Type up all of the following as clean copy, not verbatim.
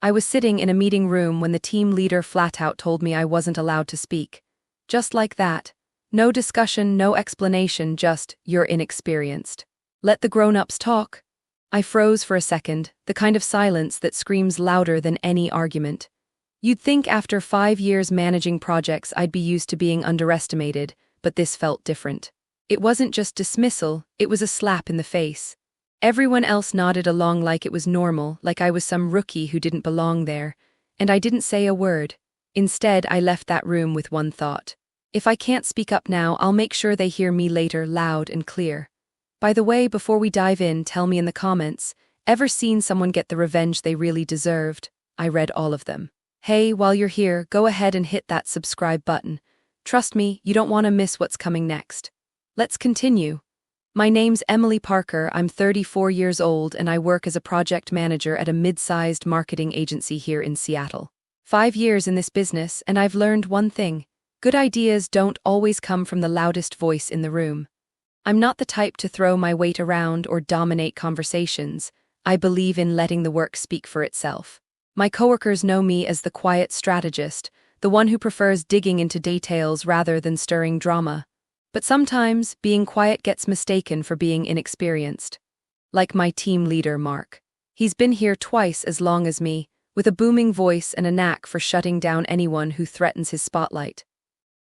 I was sitting in a meeting room when the team leader flat out told me I wasn't allowed to speak. Just like that. No discussion, no explanation, just, "You're inexperienced. Let the grown-ups talk." I froze for a second, the kind of silence that screams louder than any argument. You'd think after 5 years managing projects I'd be used to being underestimated, but this felt different. It wasn't just dismissal, it was a slap in the face. Everyone else nodded along like it was normal, like I was some rookie who didn't belong there, and I didn't say a word. Instead, I left that room with one thought. If I can't speak up now, I'll make sure they hear me later, loud and clear. By the way, before we dive in, tell me in the comments, ever seen someone get the revenge they really deserved? I read all of them. Hey, while you're here, go ahead and hit that subscribe button. Trust me, you don't want to miss what's coming next. Let's continue. My name's Emily Parker, I'm 34 years old and I work as a project manager at a mid-sized marketing agency here in Seattle. 5 years in this business and I've learned one thing. Good ideas don't always come from the loudest voice in the room. I'm not the type to throw my weight around or dominate conversations. I believe in letting the work speak for itself. My coworkers know me as the quiet strategist, the one who prefers digging into details rather than stirring drama. But sometimes, being quiet gets mistaken for being inexperienced. Like my team leader, Mark. He's been here twice as long as me, with a booming voice and a knack for shutting down anyone who threatens his spotlight.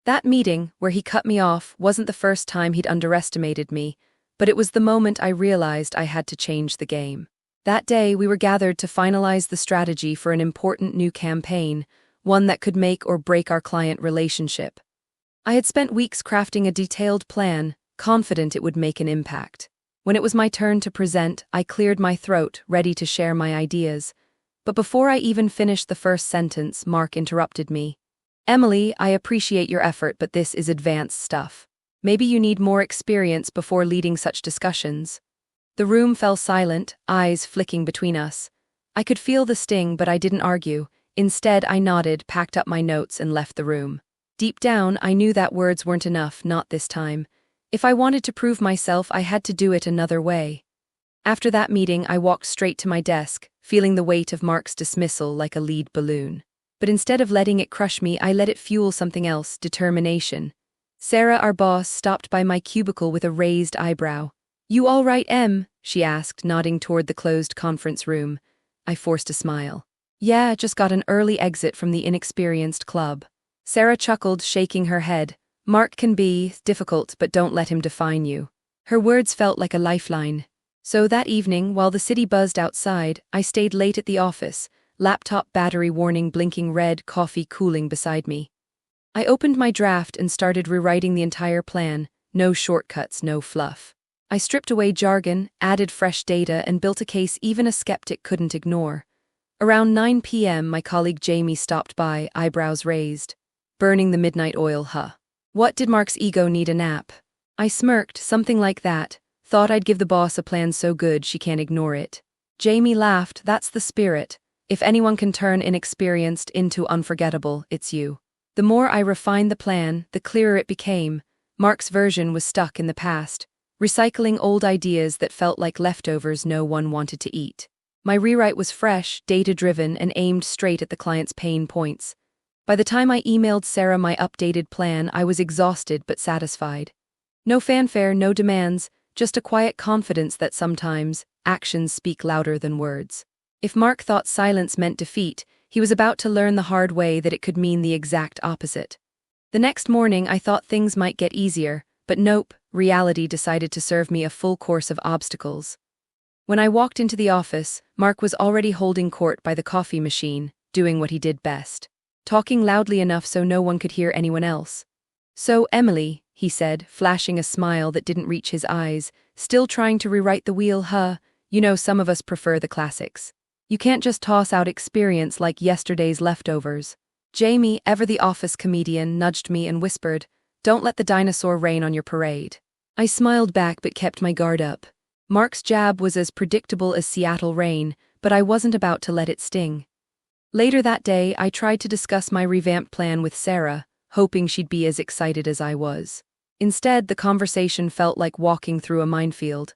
That meeting, where he cut me off, wasn't the first time he'd underestimated me, but it was the moment I realized I had to change the game. That day, we were gathered to finalize the strategy for an important new campaign, one that could make or break our client relationship. I had spent weeks crafting a detailed plan, confident it would make an impact. When it was my turn to present, I cleared my throat, ready to share my ideas. But before I even finished the first sentence, Mark interrupted me. "Emily, I appreciate your effort, but this is advanced stuff. Maybe you need more experience before leading such discussions." The room fell silent, eyes flicking between us. I could feel the sting, but I didn't argue. Instead, I nodded, packed up my notes, and left the room. Deep down, I knew that words weren't enough, not this time. If I wanted to prove myself, I had to do it another way. After that meeting, I walked straight to my desk, feeling the weight of Mark's dismissal like a lead balloon. But instead of letting it crush me, I let it fuel something else, determination. Sarah, our boss, stopped by my cubicle with a raised eyebrow. "You all right, Em?" she asked, nodding toward the closed conference room. I forced a smile. "Yeah, just got an early exit from the inexperienced club." Sarah chuckled, shaking her head. "Mark can be difficult, but don't let him define you." Her words felt like a lifeline. So that evening, while the city buzzed outside, I stayed late at the office, laptop battery warning blinking red, coffee cooling beside me. I opened my draft and started rewriting the entire plan. No shortcuts, no fluff. I stripped away jargon, added fresh data, and built a case even a skeptic couldn't ignore. Around 9 p.m., my colleague Jamie stopped by, eyebrows raised. "Burning the midnight oil, huh? What, did Mark's ego need a nap?" I smirked, something like that. Thought I'd give the boss a plan so good she can't ignore it. Jamie laughed. "That's the spirit. If anyone can turn inexperienced into unforgettable, it's you." The more I refined the plan, the clearer it became. Mark's version was stuck in the past, recycling old ideas that felt like leftovers no one wanted to eat. My rewrite was fresh, data-driven, and aimed straight at the client's pain points. By the time I emailed Sarah my updated plan, I was exhausted but satisfied. No fanfare, no demands, just a quiet confidence that sometimes actions speak louder than words. If Mark thought silence meant defeat, he was about to learn the hard way that it could mean the exact opposite. The next morning, I thought things might get easier, but nope, reality decided to serve me a full course of obstacles. When I walked into the office, Mark was already holding court by the coffee machine, doing what he did best. Talking loudly enough so no one could hear anyone else. "So, Emily," he said, flashing a smile that didn't reach his eyes, "still trying to rewrite the wheel, huh? You know, some of us prefer the classics. You can't just toss out experience like yesterday's leftovers." Jamie, ever the office comedian, nudged me and whispered, "Don't let the dinosaur rain on your parade." I smiled back but kept my guard up. Mark's jab was as predictable as Seattle rain, but I wasn't about to let it sting. Later that day, I tried to discuss my revamped plan with Sarah, hoping she'd be as excited as I was. Instead, the conversation felt like walking through a minefield.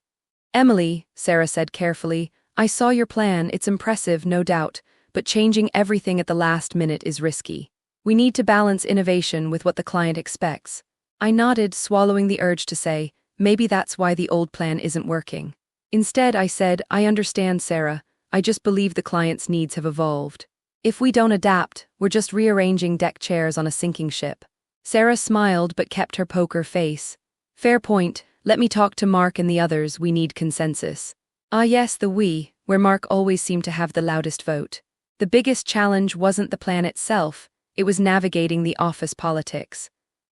"Emily," Sarah said carefully, "I saw your plan, it's impressive, no doubt, but changing everything at the last minute is risky. We need to balance innovation with what the client expects. I nodded, swallowing the urge to say, maybe that's why the old plan isn't working. Instead, I said, I understand, Sarah. I just believe the client's needs have evolved. If we don't adapt, we're just rearranging deck chairs on a sinking ship. Sarah smiled but kept her poker face. Fair point. Let me talk to Mark and the others. We need consensus. Ah yes, the we, where Mark always seemed to have the loudest vote. The biggest challenge wasn't the plan itself, it was navigating the office politics.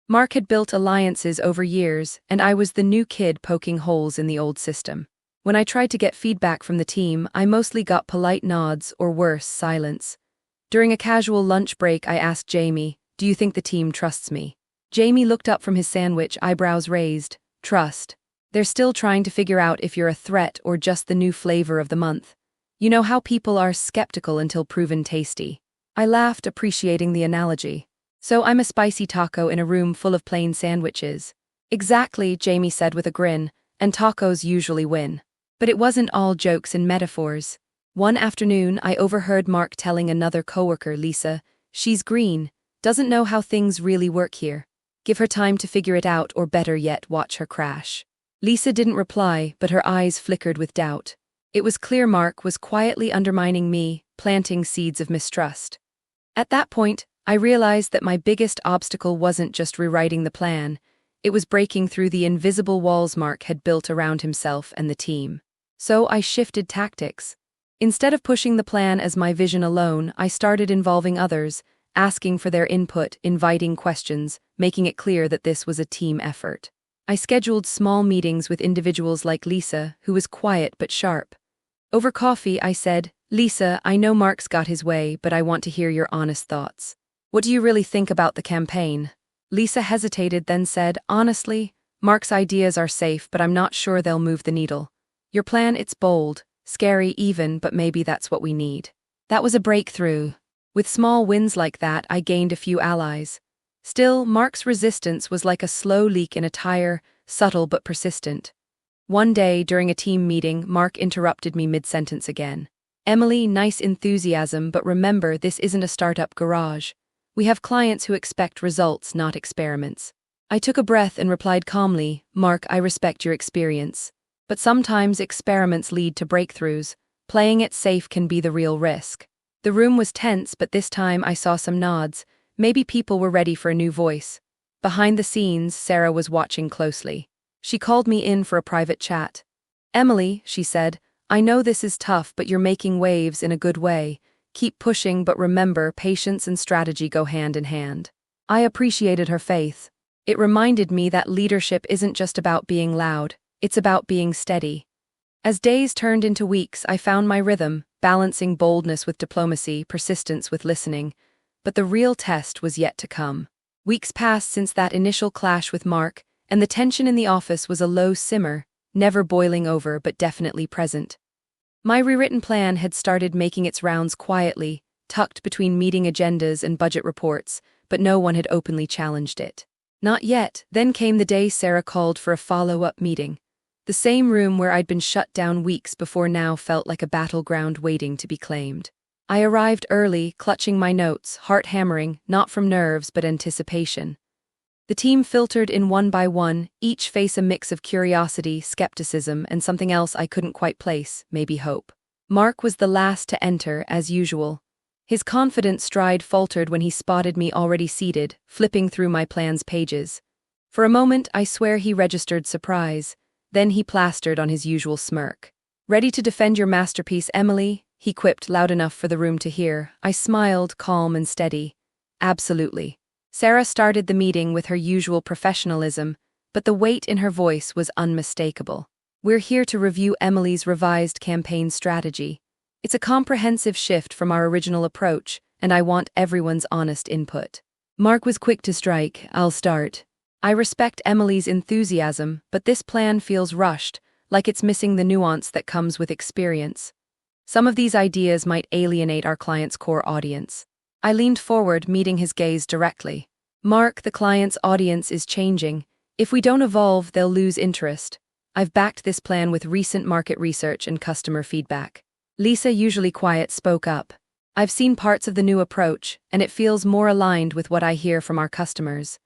Mark had built alliances over years, and I was the new kid poking holes in the old system. When I tried to get feedback from the team, I mostly got polite nods or worse, silence. During a casual lunch break, I asked Jamie, do you think the team trusts me? Jamie looked up from his sandwich, eyebrows raised. Trust. They're still trying to figure out if you're a threat or just the new flavor of the month. You know how people are skeptical until proven tasty. I laughed, appreciating the analogy. So I'm a spicy taco in a room full of plain sandwiches. Exactly, Jamie said with a grin, and tacos usually win. But it wasn't all jokes and metaphors. One afternoon, I overheard Mark telling another coworker, Lisa, she's green, doesn't know how things really work here. Give her time to figure it out, or better yet, watch her crash. Lisa didn't reply, but her eyes flickered with doubt. It was clear Mark was quietly undermining me, planting seeds of mistrust. At that point, I realized that my biggest obstacle wasn't just rewriting the plan, it was breaking through the invisible walls Mark had built around himself and the team. So I shifted tactics. Instead of pushing the plan as my vision alone, I started involving others, asking for their input, inviting questions, making it clear that this was a team effort. I scheduled small meetings with individuals like Lisa, who was quiet but sharp. Over coffee, I said, Lisa, I know Mark's got his way, but I want to hear your honest thoughts. What do you really think about the campaign? Lisa hesitated, then said, honestly, Mark's ideas are safe, but I'm not sure they'll move the needle. Your plan, it's bold, scary even, but maybe that's what we need. That was a breakthrough. With small wins like that, I gained a few allies. Still, Mark's resistance was like a slow leak in a tire, subtle but persistent. One day, during a team meeting, Mark interrupted me mid-sentence again. Emily, nice enthusiasm, but remember, this isn't a startup garage. We have clients who expect results, not experiments. I took a breath and replied calmly, Mark, I respect your experience. But sometimes experiments lead to breakthroughs. Playing it safe can be the real risk. The room was tense, but this time I saw some nods. Maybe people were ready for a new voice. Behind the scenes, Sarah was watching closely. She called me in for a private chat. Emily, she said, I know this is tough, but you're making waves in a good way. Keep pushing, but remember, patience and strategy go hand in hand. I appreciated her faith. It reminded me that leadership isn't just about being loud, it's about being steady. As days turned into weeks, I found my rhythm, balancing boldness with diplomacy, persistence with listening. But the real test was yet to come. Weeks passed since that initial clash with Mark, and the tension in the office was a low simmer, never boiling over but definitely present. My rewritten plan had started making its rounds quietly, tucked between meeting agendas and budget reports, but no one had openly challenged it. Not yet. Then came the day Sarah called for a follow-up meeting. The same room where I'd been shut down weeks before now felt like a battleground waiting to be claimed. I arrived early, clutching my notes, heart hammering, not from nerves but anticipation. The team filtered in one by one, each face a mix of curiosity, skepticism, and something else I couldn't quite place, maybe hope. Mark was the last to enter, as usual. His confident stride faltered when he spotted me already seated, flipping through my plan's pages. For a moment, I swear he registered surprise. Then he plastered on his usual smirk. Ready to defend your masterpiece, Emily? He quipped loud enough for the room to hear. I smiled, calm and steady. Absolutely. Sarah started the meeting with her usual professionalism, but the weight in her voice was unmistakable. We're here to review Emily's revised campaign strategy. It's a comprehensive shift from our original approach, and I want everyone's honest input. Mark was quick to strike. I'll start. I respect Emily's enthusiasm, but this plan feels rushed, like it's missing the nuance that comes with experience. Some of these ideas might alienate our client's core audience. I leaned forward, meeting his gaze directly. Mark, the client's audience is changing. If we don't evolve, they'll lose interest. I've backed this plan with recent market research and customer feedback. Lisa, usually quiet, spoke up. I've seen parts of the new approach, and it feels more aligned with what I hear from our customers.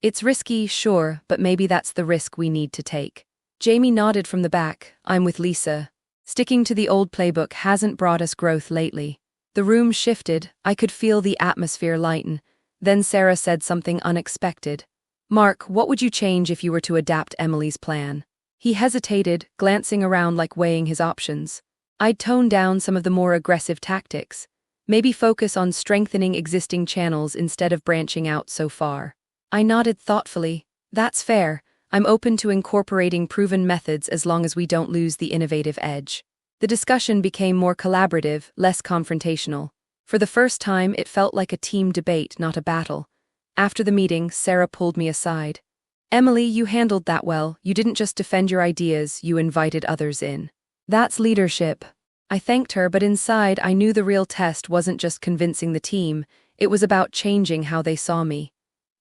It's risky, sure, but maybe that's the risk we need to take. Jamie nodded from the back. I'm with Lisa. Sticking to the old playbook hasn't brought us growth lately. The room shifted. I could feel the atmosphere lighten. Then Sarah said something unexpected. Mark, what would you change if you were to adapt Emily's plan? He hesitated, glancing around like weighing his options. I'd tone down some of the more aggressive tactics. Maybe focus on strengthening existing channels instead of branching out so far. I nodded thoughtfully. That's fair. I'm open to incorporating proven methods as long as we don't lose the innovative edge. The discussion became more collaborative, less confrontational. For the first time, it felt like a team debate, not a battle. After the meeting, Sarah pulled me aside. Emily, you handled that well. You didn't just defend your ideas, you invited others in. That's leadership. I thanked her, but inside I knew the real test wasn't just convincing the team, it was about changing how they saw me.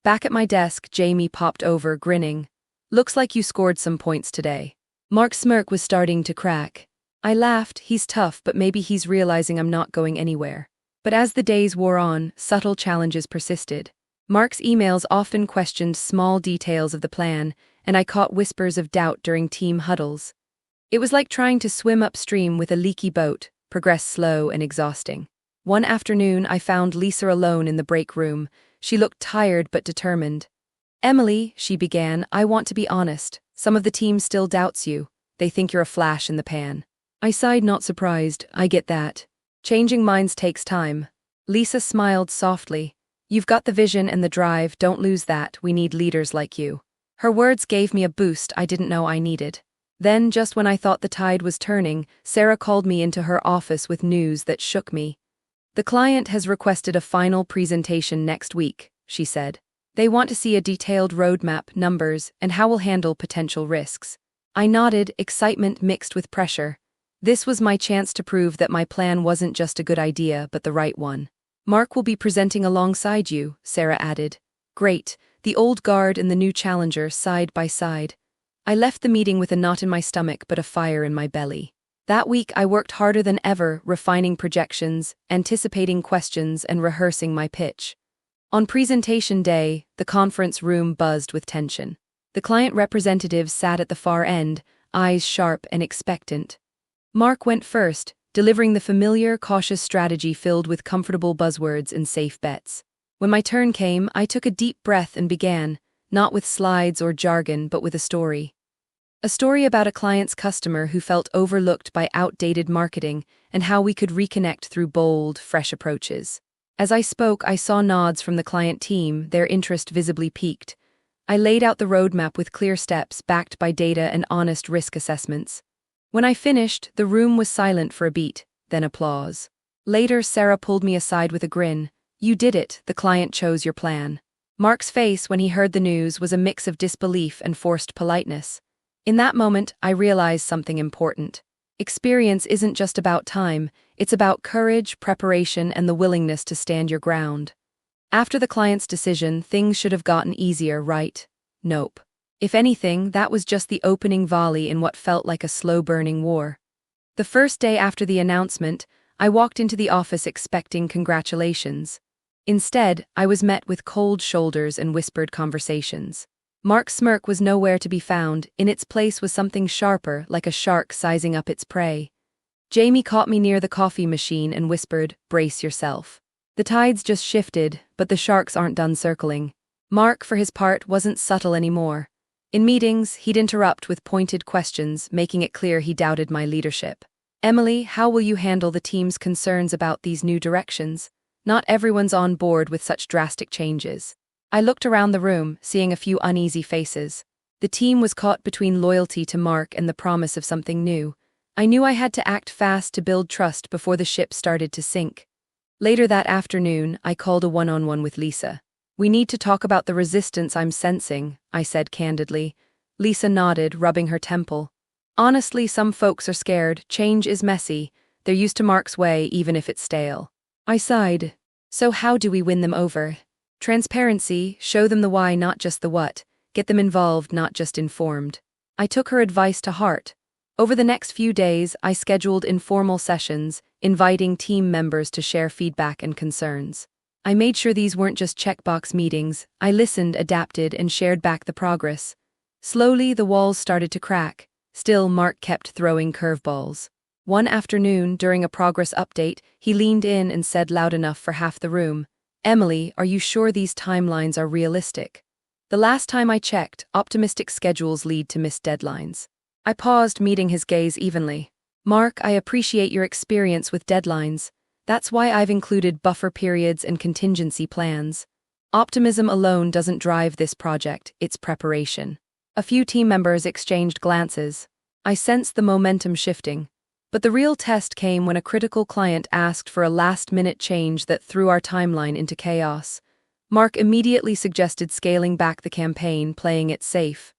Back at my desk, Jamie popped over, grinning. Looks like you scored some points today. Mark's smirk was starting to crack. I laughed. He's tough, but maybe he's realizing I'm not going anywhere. But as the days wore on, subtle challenges persisted. Mark's emails often questioned small details of the plan, and I caught whispers of doubt during team huddles. It was like trying to swim upstream with a leaky boat, progress slow and exhausting. One afternoon, I found Lisa alone in the break room. She looked tired but determined. Emily, she began, I want to be honest. Some of the team still doubts you. They think you're a flash in the pan. I sighed, not surprised. I get that. Changing minds takes time. Lisa smiled softly. You've got the vision and the drive, don't lose that. We need leaders like you. Her words gave me a boost I didn't know I needed. Then, just when I thought the tide was turning, Sarah called me into her office with news that shook me. The client has requested a final presentation next week, she said. They want to see a detailed roadmap, numbers, and how we'll handle potential risks. I nodded, excitement mixed with pressure. This was my chance to prove that my plan wasn't just a good idea, but the right one. Mark will be presenting alongside you, Sarah added. Great, the old guard and the new challenger side by side. I left the meeting with a knot in my stomach but a fire in my belly. That week I worked harder than ever, refining projections, anticipating questions, and rehearsing my pitch. On presentation day, the conference room buzzed with tension. The client representatives sat at the far end, eyes sharp and expectant. Mark went first, delivering the familiar, cautious strategy filled with comfortable buzzwords and safe bets. When my turn came, I took a deep breath and began, not with slides or jargon, but with a story. A story about a client's customer who felt overlooked by outdated marketing and how we could reconnect through bold, fresh approaches. As I spoke, I saw nods from the client team, their interest visibly piqued. I laid out the roadmap with clear steps backed by data and honest risk assessments. When I finished, the room was silent for a beat, then applause. Later, Sarah pulled me aside with a grin. You did it, the client chose your plan. Mark's face when he heard the news was a mix of disbelief and forced politeness. In that moment, I realized something important. Experience isn't just about time, it's about courage, preparation, and the willingness to stand your ground. After the client's decision, things should have gotten easier, right? Nope. If anything, that was just the opening volley in what felt like a slow-burning war. The first day after the announcement, I walked into the office expecting congratulations. Instead, I was met with cold shoulders and whispered conversations. Mark's smirk was nowhere to be found. In its place was something sharper, like a shark sizing up its prey. Jamie caught me near the coffee machine and whispered, brace yourself. The tides just shifted, but the sharks aren't done circling. Mark, for his part, wasn't subtle anymore. In meetings, he'd interrupt with pointed questions, making it clear he doubted my leadership. Emily, how will you handle the team's concerns about these new directions? Not everyone's on board with such drastic changes. I looked around the room, seeing a few uneasy faces. The team was caught between loyalty to Mark and the promise of something new. I knew I had to act fast to build trust before the ship started to sink. Later that afternoon, I called a one-on-one with Lisa. We need to talk about the resistance I'm sensing, I said candidly. Lisa nodded, rubbing her temple. Honestly, some folks are scared. Change is messy. They're used to Mark's way, even if it's stale. I sighed. So how do we win them over? Transparency, show them the why, not just the what. Get them involved, not just informed. I took her advice to heart. Over the next few days, I scheduled informal sessions, inviting team members to share feedback and concerns. I made sure these weren't just checkbox meetings. I listened, adapted, and shared back the progress. Slowly, the walls started to crack. Still, Mark kept throwing curveballs. One afternoon, during a progress update, he leaned in and said loud enough for half the room, "Emily, are you sure these timelines are realistic?" The last time I checked, optimistic schedules lead to missed deadlines. I paused, meeting his gaze evenly. "Mark, I appreciate your experience with deadlines. That's why I've included buffer periods and contingency plans. Optimism alone doesn't drive this project, it's preparation." A few team members exchanged glances. I sensed the momentum shifting. But the real test came when a critical client asked for a last-minute change that threw our timeline into chaos. Mark immediately suggested scaling back the campaign, playing it safe.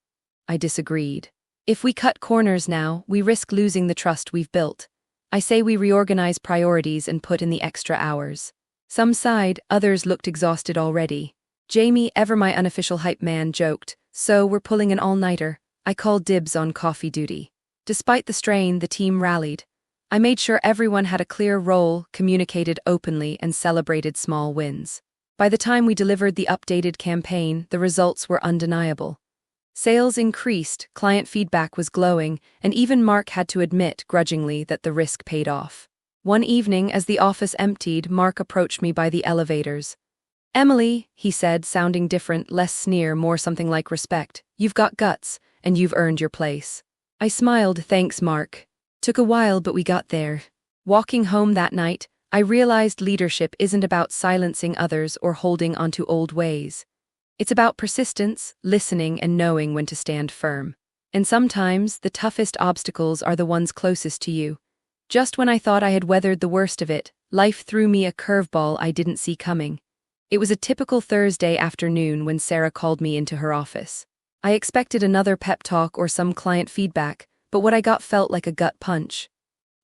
I disagreed. "If we cut corners now, we risk losing the trust we've built. I say we reorganize priorities and put in the extra hours." Some sighed, others looked exhausted already. Jamie, ever my unofficial hype man, joked, "So we're pulling an all-nighter." I called dibs on coffee duty. Despite the strain, the team rallied. I made sure everyone had a clear role, communicated openly, and celebrated small wins. By the time we delivered the updated campaign, the results were undeniable. Sales increased, client feedback was glowing, and even Mark had to admit, grudgingly, that the risk paid off. One evening, as the office emptied, Mark approached me by the elevators. "Emily," he said, sounding different, less sneer, more something like respect, "you've got guts, and you've earned your place." I smiled, "Thanks, Mark. Took a while, but we got there." Walking home that night, I realized leadership isn't about silencing others or holding onto old ways. It's about persistence, listening, and knowing when to stand firm. And sometimes, the toughest obstacles are the ones closest to you. Just when I thought I had weathered the worst of it, life threw me a curveball I didn't see coming. It was a typical Thursday afternoon when Sarah called me into her office. I expected another pep talk or some client feedback, but what I got felt like a gut punch.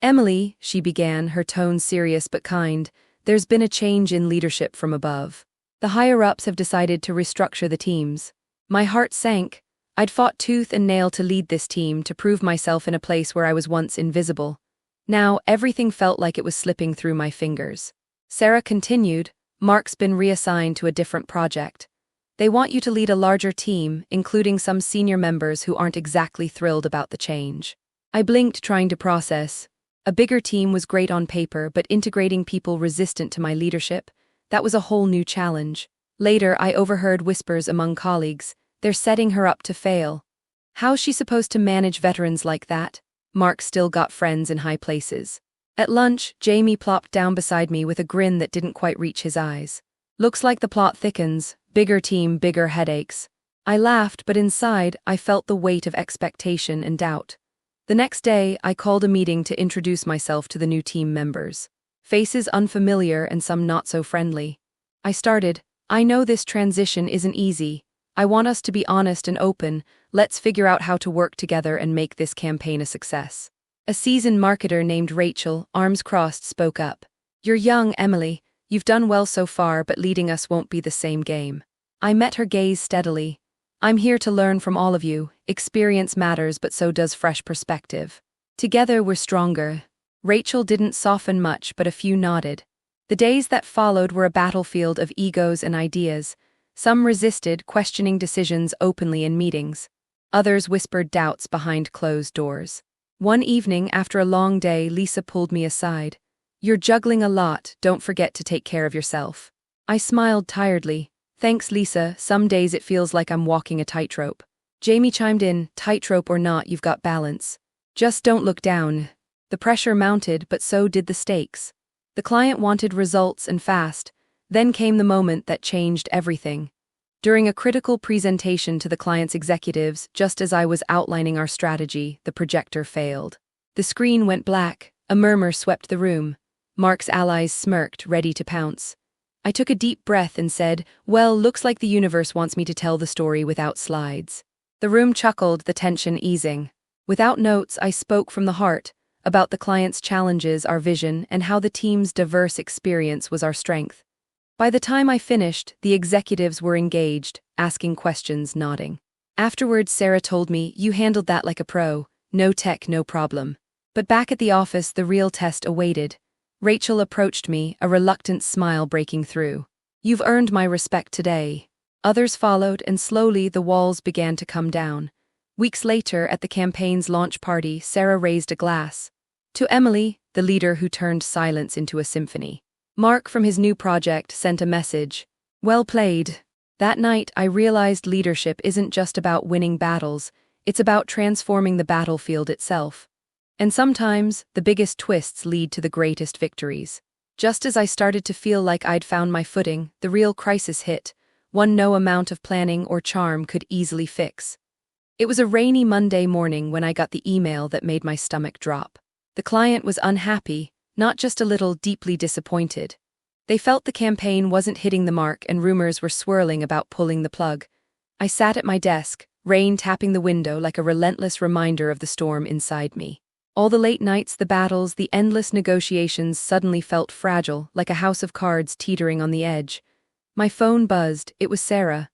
"Emily," she began, her tone serious but kind, "there's been a change in leadership from above. The higher-ups have decided to restructure the teams." My heart sank. I'd fought tooth and nail to lead this team, to prove myself in a place where I was once invisible. Now, everything felt like it was slipping through my fingers. Sarah continued, "Mark's been reassigned to a different project. They want you to lead a larger team, including some senior members who aren't exactly thrilled about the change." I blinked, trying to process. A bigger team was great on paper, but integrating people resistant to my leadership, that was a whole new challenge. Later, I overheard whispers among colleagues, "They're setting her up to fail. How's she supposed to manage veterans like that?" Mark still got friends in high places. At lunch, Jamie plopped down beside me with a grin that didn't quite reach his eyes. "Looks like the plot thickens. Bigger team, bigger headaches." I laughed, but inside, I felt the weight of expectation and doubt. The next day, I called a meeting to introduce myself to the new team members. Faces unfamiliar and some not so friendly. I started, "I know this transition isn't easy. I want us to be honest and open. Let's figure out how to work together and make this campaign a success." A seasoned marketer named Rachel, arms crossed, spoke up. "You're young, Emily. You've done well so far, but leading us won't be the same game." I met her gaze steadily. "I'm here to learn from all of you. Experience matters, but so does fresh perspective. Together we're stronger." Rachel didn't soften much, but a few nodded. The days that followed were a battlefield of egos and ideas. Some resisted, questioning decisions openly in meetings. Others whispered doubts behind closed doors. One evening, after a long day, Lisa pulled me aside. "You're juggling a lot, don't forget to take care of yourself." I smiled tiredly. "Thanks, Lisa, some days it feels like I'm walking a tightrope." Jamie chimed in, "Tightrope or not, you've got balance. Just don't look down." The pressure mounted, but so did the stakes. The client wanted results and fast. Then came the moment that changed everything. During a critical presentation to the client's executives, just as I was outlining our strategy, the projector failed. The screen went black. A murmur swept the room. Mark's allies smirked, ready to pounce. I took a deep breath and said, "Well, looks like the universe wants me to tell the story without slides." The room chuckled, the tension easing. Without notes, I spoke from the heart, about the client's challenges, our vision, and how the team's diverse experience was our strength. By the time I finished, the executives were engaged, asking questions, nodding. Afterwards, Sarah told me, "You handled that like a pro. No tech, no problem." But back at the office, the real test awaited. Rachel approached me, a reluctant smile breaking through. "You've earned my respect today." Others followed, and slowly the walls began to come down. Weeks later, at the campaign's launch party, Sarah raised a glass. To Emily, the leader who turned silence into a symphony. Mark, from his new project, sent a message. "Well played." That night, I realized leadership isn't just about winning battles, it's about transforming the battlefield itself. And sometimes, the biggest twists lead to the greatest victories. Just as I started to feel like I'd found my footing, the real crisis hit, one no amount of planning or charm could easily fix. It was a rainy Monday morning when I got the email that made my stomach drop. The client was unhappy, not just a little, deeply disappointed. They felt the campaign wasn't hitting the mark and rumors were swirling about pulling the plug. I sat at my desk, rain tapping the window like a relentless reminder of the storm inside me. All the late nights, the battles, the endless negotiations suddenly felt fragile, like a house of cards teetering on the edge. My phone buzzed. It was Sarah.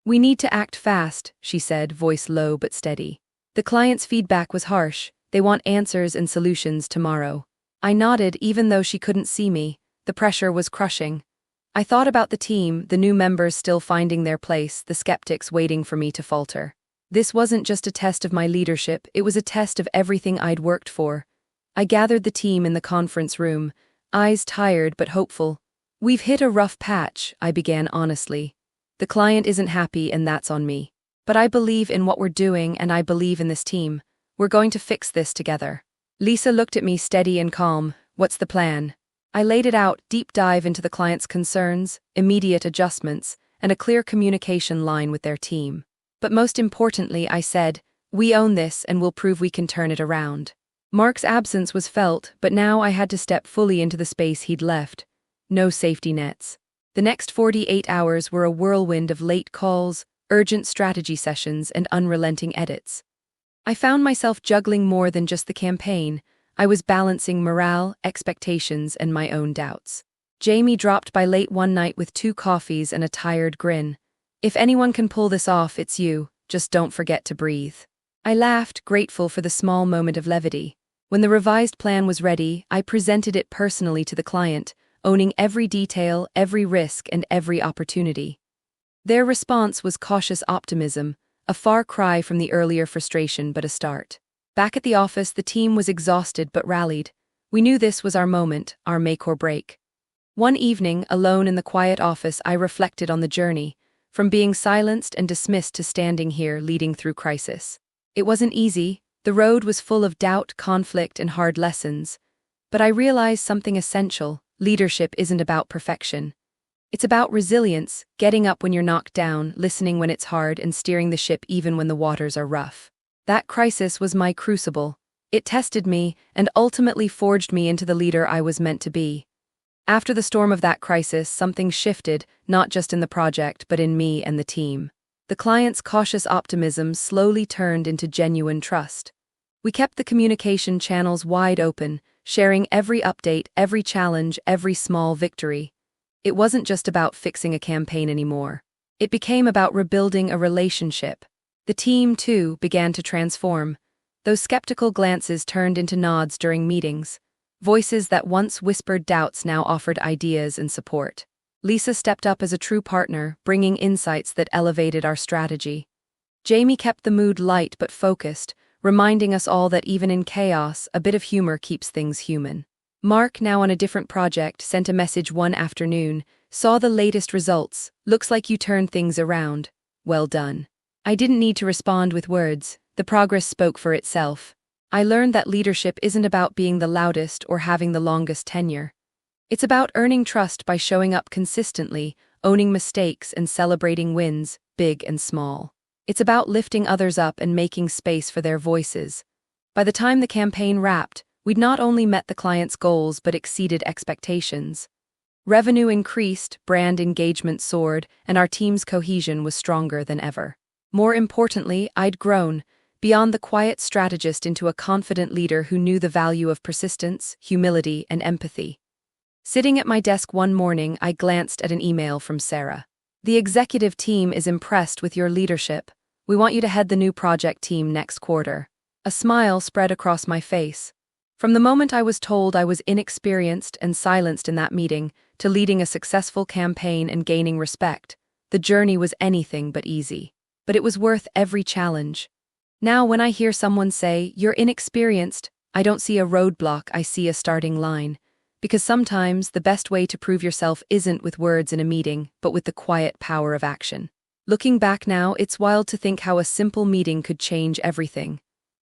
"We need to act fast," she said, voice low but steady. The client's feedback was harsh. "They want answers and solutions tomorrow." I nodded, even though she couldn't see me. The pressure was crushing. I thought about the team, the new members still finding their place, the skeptics waiting for me to falter. This wasn't just a test of my leadership, it was a test of everything I'd worked for. I gathered the team in the conference room, eyes tired but hopeful. "We've hit a rough patch," I began honestly. "The client isn't happy and that's on me. But I believe in what we're doing and I believe in this team. We're going to fix this together." Lisa looked at me steady and calm. "What's the plan?" I laid it out, deep dive into the client's concerns, immediate adjustments, and a clear communication line with their team. But most importantly, I said, "We own this and we'll prove we can turn it around." Mark's absence was felt, but now I had to step fully into the space he'd left. No safety nets. The next 48 hours were a whirlwind of late calls, urgent strategy sessions, and unrelenting edits. I found myself juggling more than just the campaign. I was balancing morale, expectations, and my own doubts. Jamie dropped by late one night with 2 coffees and a tired grin. "If anyone can pull this off, it's you. Just don't forget to breathe." I laughed, grateful for the small moment of levity. When the revised plan was ready, I presented it personally to the client, owning every detail, every risk, and every opportunity. Their response was cautious optimism, a far cry from the earlier frustration but a start. Back at the office, the team was exhausted but rallied. We knew this was our moment, our make or break. One evening, alone in the quiet office, I reflected on the journey, from being silenced and dismissed to standing here leading through crisis. It wasn't easy. The road was full of doubt, conflict, and hard lessons. But I realized something essential. Leadership isn't about perfection. It's about resilience, getting up when you're knocked down, listening when it's hard, and steering the ship even when the waters are rough. That crisis was my crucible. It tested me and ultimately forged me into the leader I was meant to be. After the storm of that crisis, something shifted, not just in the project, but in me and the team. The client's cautious optimism slowly turned into genuine trust. We kept the communication channels wide open, sharing every update, every challenge, every small victory. It wasn't just about fixing a campaign anymore. It became about rebuilding a relationship. The team, too, began to transform. Those skeptical glances turned into nods during meetings. Voices that once whispered doubts now offered ideas and support. Lisa stepped up as a true partner, bringing insights that elevated our strategy. Jamie kept the mood light but focused, reminding us all that even in chaos, a bit of humor keeps things human. Mark, now on a different project, sent a message one afternoon. "Saw the latest results. Looks like you turned things around. Well done." I didn't need to respond with words. The progress spoke for itself. I learned that leadership isn't about being the loudest or having the longest tenure. It's about earning trust by showing up consistently, owning mistakes, and celebrating wins, big and small. It's about lifting others up and making space for their voices. By the time the campaign wrapped, we'd not only met the client's goals but exceeded expectations. Revenue increased, brand engagement soared, and our team's cohesion was stronger than ever. More importantly, I'd grown, beyond the quiet strategist into a confident leader who knew the value of persistence, humility, and empathy. Sitting at my desk one morning, I glanced at an email from Sarah. "The executive team is impressed with your leadership. We want you to head the new project team next quarter." A smile spread across my face. From the moment I was told I was inexperienced and silenced in that meeting to leading a successful campaign and gaining respect, the journey was anything but easy. But it was worth every challenge. Now, when I hear someone say, "You're inexperienced," I don't see a roadblock, I see a starting line. Because sometimes the best way to prove yourself isn't with words in a meeting, but with the quiet power of action. Looking back now, it's wild to think how a simple meeting could change everything.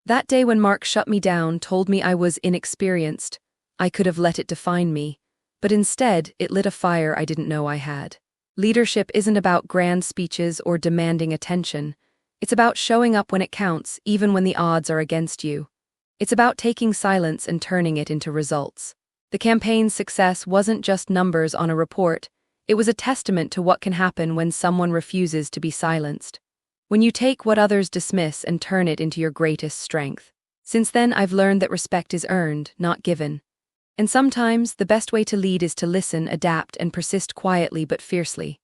That day when Mark shut me down, told me I was inexperienced, I could have let it define me, but instead it lit a fire I didn't know I had. Leadership isn't about grand speeches or demanding attention. It's about showing up when it counts, even when the odds are against you. It's about taking silence and turning it into results. The campaign's success wasn't just numbers on a report, it was a testament to what can happen when someone refuses to be silenced. When you take what others dismiss and turn it into your greatest strength. Since then, I've learned that respect is earned, not given. And sometimes, the best way to lead is to listen, adapt, and persist quietly but fiercely.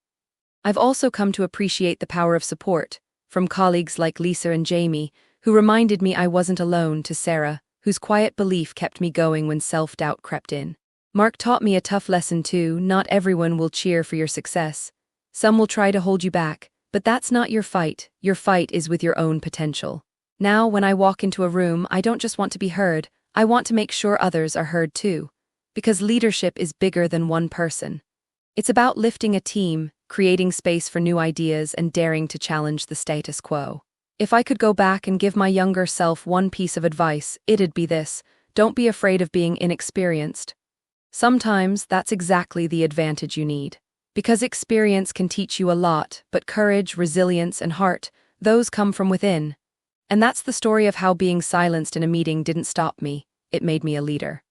I've also come to appreciate the power of support, from colleagues like Lisa and Jamie, who reminded me I wasn't alone, to Sarah, whose quiet belief kept me going when self-doubt crept in. Mark taught me a tough lesson too: not everyone will cheer for your success. Some will try to hold you back. But that's not your fight is with your own potential. Now, when I walk into a room, I don't just want to be heard, I want to make sure others are heard too. Because leadership is bigger than one person. It's about lifting a team, creating space for new ideas, and daring to challenge the status quo. If I could go back and give my younger self one piece of advice, it'd be this: don't be afraid of being inexperienced. Sometimes that's exactly the advantage you need. Because experience can teach you a lot, but courage, resilience, and heart, those come from within. And that's the story of how being silenced in a meeting didn't stop me, it made me a leader.